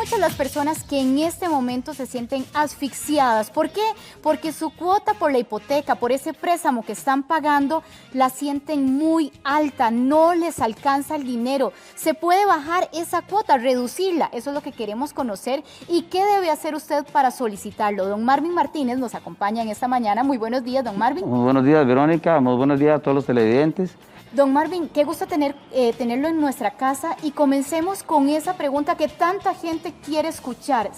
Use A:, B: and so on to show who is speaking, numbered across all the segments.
A: muchas las personas que en este momento se sienten asfixiadas. ¿Por qué? Porque su cuota por la hipoteca, por ese préstamo que están pagando, la sienten muy alta, no les alcanza el dinero. ¿Se puede bajar esa cuota, reducirla? Eso es lo que queremos conocer. ¿Y qué debe hacer usted para solicitarlo? Don Marvin Martínez nos acompaña en esta mañana. Muy buenos días, don Marvin.
B: Muy buenos días, Verónica. Muy buenos días a todos los televidentes.
A: Don Marvin, qué gusto tenerlo en nuestra casa, y comencemos con esa pregunta que tanta gente quiere escuchar,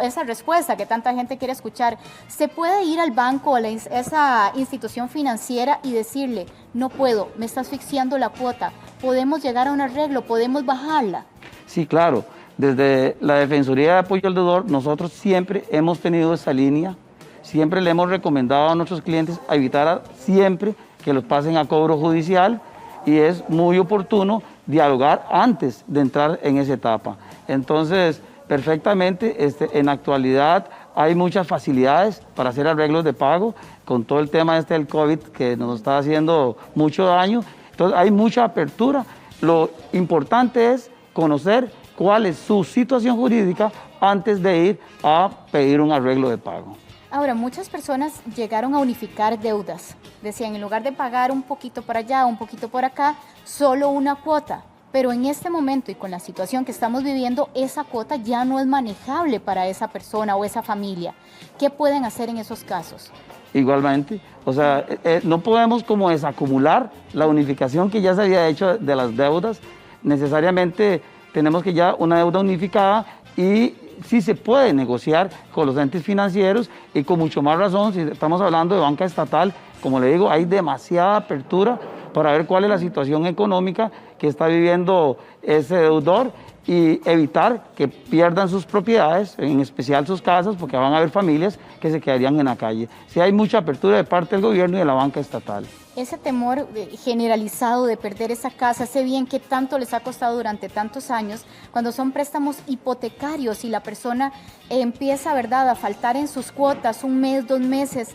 A: esa respuesta que tanta gente quiere escuchar. ¿Se puede ir al banco o a esa institución financiera y decirle, no puedo, me está asfixiando la cuota, podemos llegar a un arreglo, podemos bajarla?
B: Sí, claro. Desde la Defensoría de Apoyo al Deudor, nosotros siempre hemos tenido esa línea, siempre le hemos recomendado a nuestros clientes evitar siempre que los pasen a cobro judicial, y es muy oportuno dialogar antes de entrar en esa etapa. Entonces, perfectamente, en la actualidad hay muchas facilidades para hacer arreglos de pago, con todo el tema del COVID que nos está haciendo mucho daño. Entonces, hay mucha apertura. Lo importante es conocer cuál es su situación jurídica antes de ir a pedir un arreglo de pago.
A: Ahora, muchas personas llegaron a unificar deudas. Decían, en lugar de pagar un poquito por allá, un poquito por acá, solo una cuota. Pero en este momento y con la situación que estamos viviendo, esa cuota ya no es manejable para esa persona o esa familia. ¿Qué pueden hacer en esos casos?
B: Igualmente, o sea, no podemos como desacumular la unificación que ya se había hecho de las deudas. Necesariamente tenemos que ya una deuda unificada, y sí se puede negociar con los entes financieros, y con mucho más razón si estamos hablando de banca estatal. Como le digo, hay demasiada apertura para ver cuál es la situación económica que está viviendo ese deudor y evitar que pierdan sus propiedades, en especial sus casas, porque van a haber familias que se quedarían en la calle. Sí hay mucha apertura de parte del gobierno y de la banca estatal.
A: Ese temor generalizado de perder esa casa, ese bien que tanto les ha costado durante tantos años, cuando son préstamos hipotecarios y la persona empieza, ¿verdad?, a faltar en sus cuotas, un mes, 2 meses,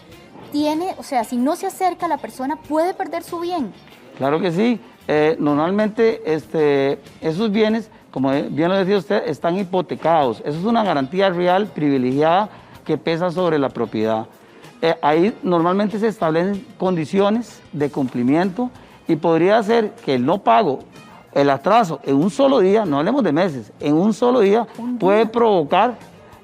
A: si no se acerca, la persona puede perder su bien.
B: Claro que sí. Normalmente esos bienes, como bien lo decía usted, están hipotecados. Eso es una garantía real, privilegiada, que pesa sobre la propiedad. Ahí normalmente se establecen condiciones de cumplimiento, y podría ser que el no pago, el atraso en un solo día, no hablemos de meses, en un solo día puede provocar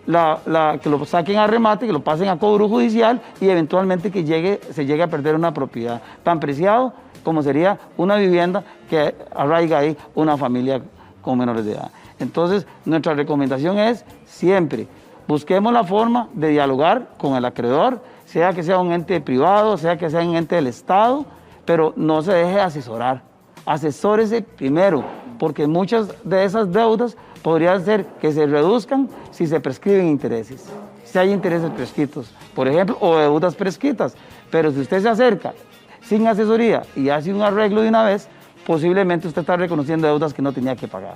B: que lo saquen a remate, que lo pasen a cobro judicial, y eventualmente que se llegue a perder una propiedad tan preciado como sería una vivienda que arraiga ahí una familia con menores de edad. Entonces, nuestra recomendación es siempre busquemos la forma de dialogar con el acreedor, sea que sea un ente privado, sea que sea un ente del Estado, pero no se deje asesorar. Asesórese primero, porque muchas de esas deudas podrían ser que se reduzcan si se prescriben intereses, si hay intereses prescritos, por ejemplo, o deudas prescritas. Pero si usted se acerca sin asesoría y hace un arreglo de una vez, posiblemente usted está reconociendo deudas que no tenía que pagar.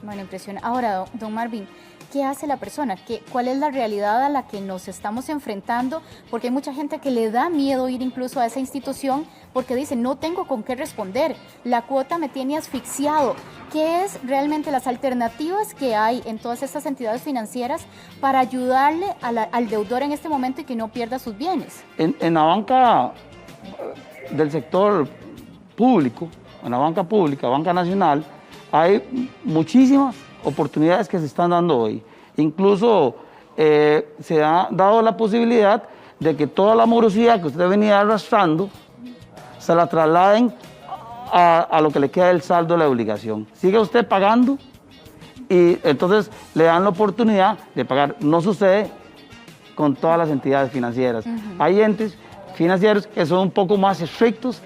A: Bueno, impresionante. Ahora, don Marvin, ¿qué hace la persona? ¿Cuál es la realidad a la que nos estamos enfrentando? Porque hay mucha gente que le da miedo ir incluso a esa institución porque dice, no tengo con qué responder, la cuota me tiene asfixiado. ¿Qué es realmente las alternativas que hay en todas estas entidades financieras para ayudarle al deudor en este momento y que no pierda sus bienes?
B: En la banca del sector público, en la banca pública, banca nacional, hay muchísimas oportunidades que se están dando hoy. Incluso se ha dado la posibilidad de que toda la morosidad que usted venía arrastrando se la trasladen a lo que le queda del saldo de la obligación. Sigue usted pagando, y entonces le dan la oportunidad de pagar. No sucede con todas las entidades financieras. Hay entes financieros que son un poco más estrictos,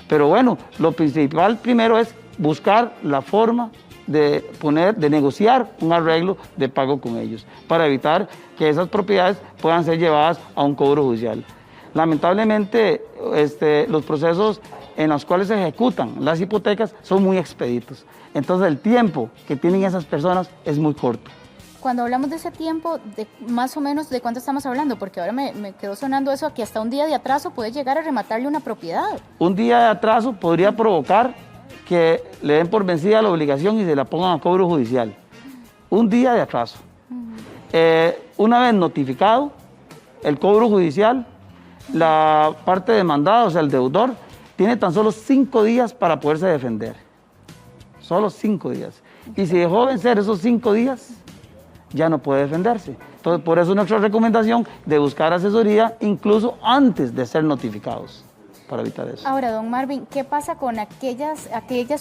B: pero bueno, lo principal primero es buscar la forma de negociar un arreglo de pago con ellos, para evitar que esas propiedades puedan ser llevadas a un cobro judicial. Lamentablemente, los procesos en los cuales se ejecutan las hipotecas son muy expeditos. Entonces, el tiempo que tienen esas personas es muy corto.
A: Cuando hablamos de ese tiempo, más o menos, ¿de cuánto estamos hablando? Porque ahora me quedó sonando eso, que hasta un día de atraso puede llegar a rematarle una propiedad.
B: Un día de atraso podría provocar que le den por vencida la obligación y se la pongan a cobro judicial. Un día de atraso. Una vez notificado el cobro judicial, la parte demandada, o sea, el deudor, tiene tan solo 5 días para poderse defender. Solo 5 días. Y si dejó vencer esos 5 días, ya no puede defenderse. Entonces, por eso nuestra recomendación de buscar asesoría incluso antes de ser notificados, para evitar eso.
A: Ahora, don Marvin, ¿qué pasa con aquellas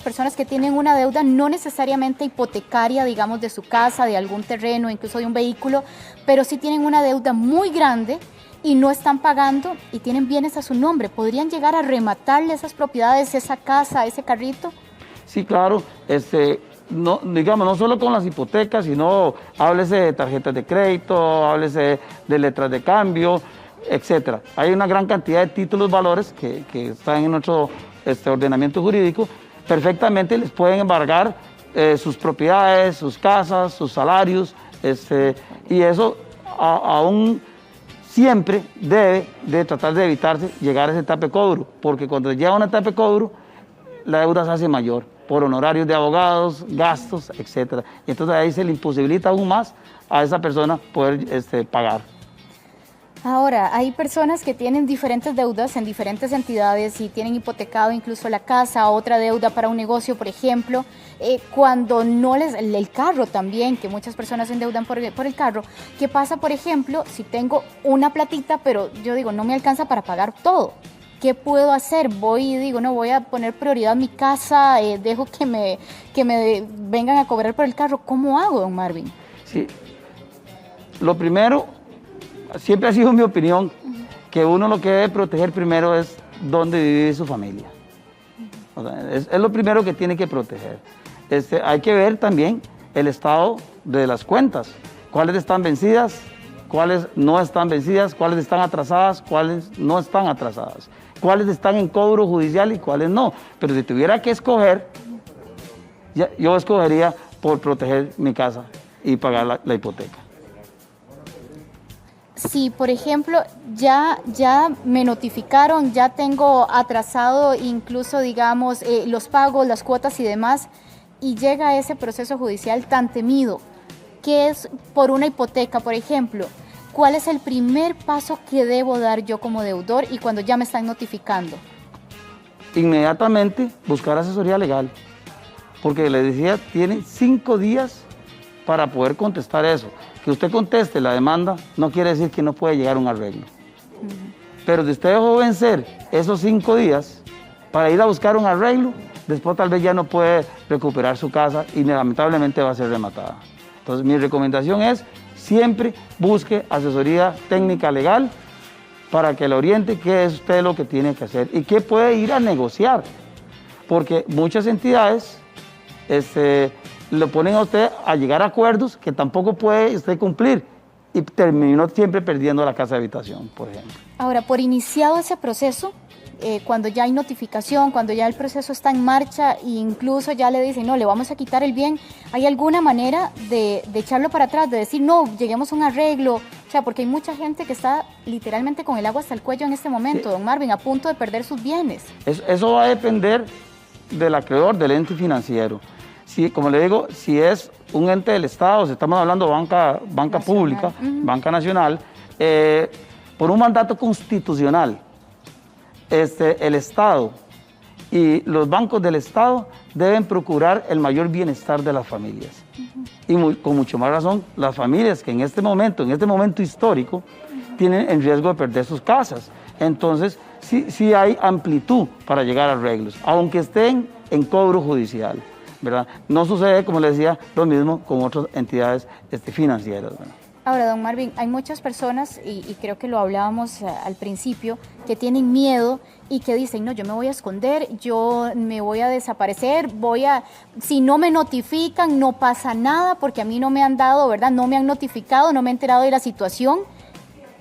A: personas que tienen una deuda no necesariamente hipotecaria, digamos, de su casa, de algún terreno, incluso de un vehículo, pero sí tienen una deuda muy grande y no están pagando y tienen bienes a su nombre? ¿Podrían llegar a rematarle esas propiedades, esa casa, ese carrito?
B: Sí, claro. No, digamos, no solo con las hipotecas, sino háblese de tarjetas de crédito, háblese de letras de cambio, etcétera. Hay una gran cantidad de títulos valores que están en nuestro ordenamiento jurídico. Perfectamente les pueden embargar sus propiedades, sus casas, sus salarios, y eso aún siempre debe de tratar de evitarse llegar a esa etapa de cobro, porque cuando llega a una etapa de cobro, la deuda se hace mayor por honorarios de abogados, gastos, etcétera. Y entonces ahí se le imposibilita aún más a esa persona poder pagar.
A: Ahora, hay personas que tienen diferentes deudas en diferentes entidades y tienen hipotecado incluso la casa, otra deuda para un negocio, por ejemplo, cuando no el carro también, que muchas personas se endeudan por el carro. ¿Qué pasa, por ejemplo, si tengo una platita, pero yo digo, no me alcanza para pagar todo? ¿Qué puedo hacer? Voy y digo, no, voy a poner prioridad en mi casa, dejo que me vengan a cobrar por el carro. ¿Cómo hago, don Marvin?
B: Sí, lo primero, siempre ha sido mi opinión, que uno lo que debe proteger primero es dónde vive su familia. O sea, es lo primero que tiene que proteger. Hay que ver también el estado de las cuentas, cuáles están vencidas, cuáles no están vencidas, cuáles están atrasadas, cuáles no están atrasadas, cuáles están en cobro judicial y cuáles no. Pero si tuviera que escoger, yo escogería por proteger mi casa y pagar la hipoteca.
A: Si, por ejemplo, ya me notificaron, ya tengo atrasado incluso, digamos, los pagos, las cuotas y demás, y llega ese proceso judicial tan temido, que es por una hipoteca, por ejemplo, ¿cuál es el primer paso que debo dar yo como deudor y cuando ya me están notificando?
B: Inmediatamente buscar asesoría legal, porque les decía, tiene 5 días para poder contestar eso. Que usted conteste la demanda no quiere decir que no puede llegar a un arreglo. Pero si usted dejó vencer esos 5 días para ir a buscar un arreglo, después tal vez ya no puede recuperar su casa y lamentablemente va a ser rematada. Entonces mi recomendación es siempre busque asesoría técnica legal para que le oriente qué es usted lo que tiene que hacer y qué puede ir a negociar. Porque muchas entidades lo ponen a usted a llegar a acuerdos que tampoco puede usted cumplir y terminó siempre perdiendo la casa de habitación, por ejemplo.
A: Ahora, por iniciado ese proceso, cuando ya hay notificación, cuando ya el proceso está en marcha e incluso ya le dicen, no, le vamos a quitar el bien, ¿hay alguna manera de echarlo para atrás, de decir, no, lleguemos a un arreglo? O sea, porque hay mucha gente que está literalmente con el agua hasta el cuello en este momento, sí, don Marvin, a punto de perder sus bienes. Eso
B: va a depender del acreedor, del ente financiero. Si, como le digo, si es un ente del Estado, si estamos hablando de banca pública, banca nacional, por un mandato constitucional, el Estado y los bancos del Estado deben procurar el mayor bienestar de las familias. Y con mucho más razón, las familias que en este momento histórico, tienen en riesgo de perder sus casas. Entonces, sí hay amplitud para llegar a arreglos, aunque estén en cobro judicial, ¿verdad? No sucede, como les decía, lo mismo con otras entidades financieras, ¿verdad?
A: Ahora, don Marvin, hay muchas personas, y creo que lo hablábamos al principio, que tienen miedo y que dicen, no, yo me voy a esconder, yo me voy a desaparecer, si no me notifican, no pasa nada, porque a mí no me han dado, ¿verdad? No me han notificado, no me he enterado de la situación.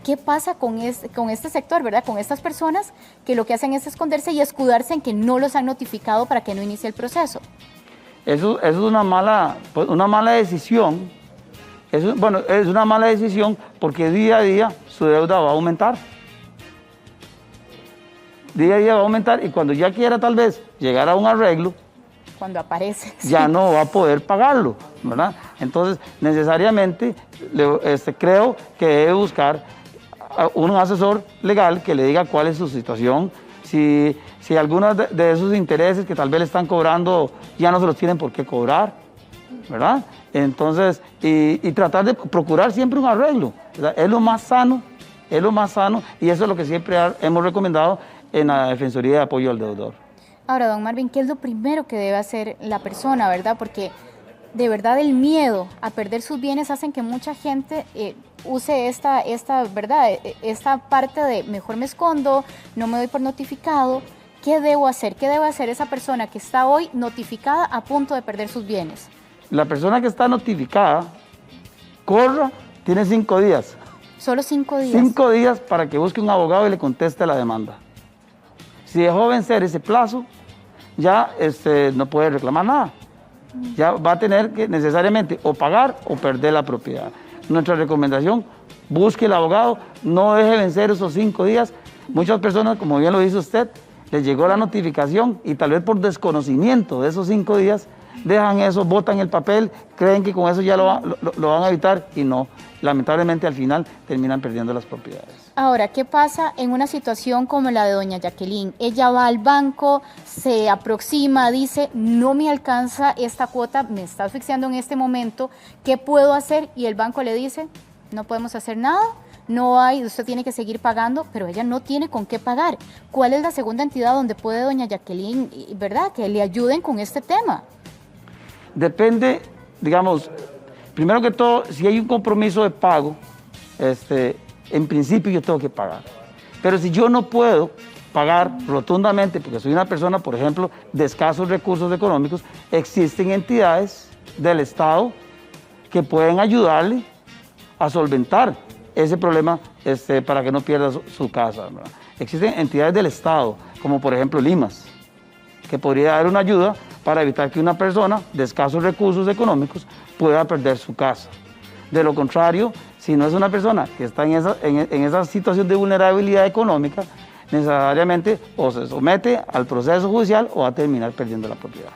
A: ¿Qué pasa con este sector, ¿verdad? Con estas personas que lo que hacen es esconderse y escudarse en que no los han notificado para que no inicie el proceso?
B: Eso es una mala decisión. Es una mala decisión porque día a día su deuda va a aumentar. Día a día va a aumentar y cuando ya quiera tal vez llegar a un arreglo,
A: cuando aparece.
B: ya no va a poder pagarlo, ¿verdad? Entonces, necesariamente, creo que debe buscar a un asesor legal que le diga cuál es su situación, si algunos de esos intereses que tal vez le están cobrando ya no se los tienen por qué cobrar, ¿verdad? Entonces, y tratar de procurar siempre un arreglo, ¿verdad? Es lo más sano, y eso es lo que siempre hemos recomendado en la Defensoría de Apoyo al Deudor.
A: Ahora, don Marvin, ¿qué es lo primero que debe hacer la persona, verdad? Porque de verdad el miedo a perder sus bienes hacen que mucha gente use esta parte de mejor me escondo, no me doy por notificado. ¿Qué debo hacer? ¿Qué debe hacer esa persona que está hoy notificada a punto de perder sus bienes?
B: La persona que está notificada, tiene 5 días.
A: Solo 5 días.
B: 5 días para que busque un abogado y le conteste la demanda. Si dejó vencer ese plazo, ya no puede reclamar nada. Ya va a tener que necesariamente o pagar o perder la propiedad. Nuestra recomendación, busque el abogado, no deje vencer esos 5 días. Muchas personas, como bien lo dice usted, les llegó la notificación y tal vez por desconocimiento de esos 5 días, dejan eso, botan el papel, creen que con eso ya lo van a evitar y no. Lamentablemente al final terminan perdiendo las propiedades.
A: Ahora, ¿qué pasa en una situación como la de doña Jacqueline? Ella va al banco, se aproxima, dice, no me alcanza esta cuota, me está asfixiando en este momento, ¿qué puedo hacer? Y el banco le dice, no podemos hacer nada, no hay, usted tiene que seguir pagando, pero ella no tiene con qué pagar. ¿Cuál es la segunda entidad donde puede doña Jacqueline, verdad, que le ayuden con este tema?
B: Depende, digamos, primero que todo, si hay un compromiso de pago, en principio yo tengo que pagar. Pero si yo no puedo pagar rotundamente, porque soy una persona, por ejemplo, de escasos recursos económicos, existen entidades del Estado que pueden ayudarle a solventar ese problema para que no pierda su casa, ¿verdad? Existen entidades del Estado, como por ejemplo Limas, que podría dar una ayuda para evitar que una persona de escasos recursos económicos pueda perder su casa. De lo contrario, si no es una persona que está en esa situación de vulnerabilidad económica, necesariamente o se somete al proceso judicial o va a terminar perdiendo la propiedad.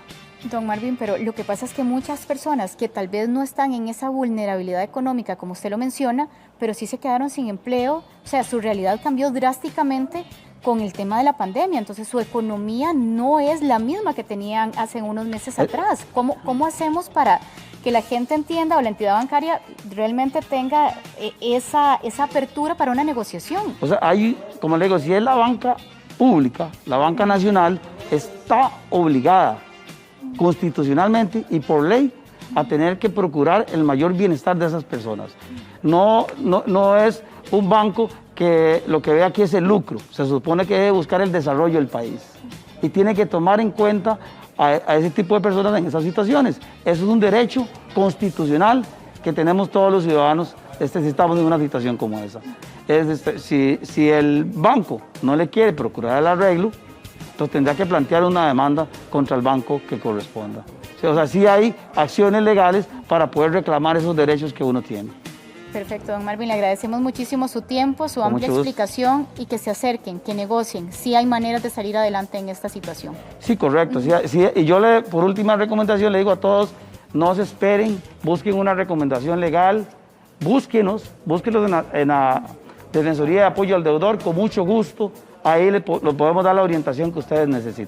A: Don Marvin, pero lo que pasa es que muchas personas que tal vez no están en esa vulnerabilidad económica, como usted lo menciona, pero sí se quedaron sin empleo, o sea, su realidad cambió drásticamente con el tema de la pandemia, entonces su economía no es la misma que tenían hace unos meses atrás. ¿Cómo hacemos para que la gente entienda o la entidad bancaria realmente tenga esa apertura para una negociación?
B: O sea, como le digo, si es la banca pública, la banca nacional, está obligada constitucionalmente y por ley a tener que procurar el mayor bienestar de esas personas. No es un banco que lo que ve aquí es el lucro, se supone que debe buscar el desarrollo del país y tiene que tomar en cuenta a ese tipo de personas en esas situaciones. Eso es un derecho constitucional que tenemos todos los ciudadanos si estamos en una situación como esa. Si el banco no le quiere procurar el arreglo, entonces tendrá que plantear una demanda contra el banco que corresponda. O sea, sí hay acciones legales para poder reclamar esos derechos que uno tiene.
A: Perfecto, don Marvin, le agradecemos muchísimo su tiempo, su amplia explicación y que se acerquen, que negocien. Sí hay maneras de salir adelante en esta situación. Sí, correcto.
B: Sí, y yo por última recomendación le digo a todos, no se esperen, busquen una recomendación legal, búsquenos en la Defensoría de Apoyo al Deudor, con mucho gusto, ahí lo podemos dar la orientación que ustedes necesitan.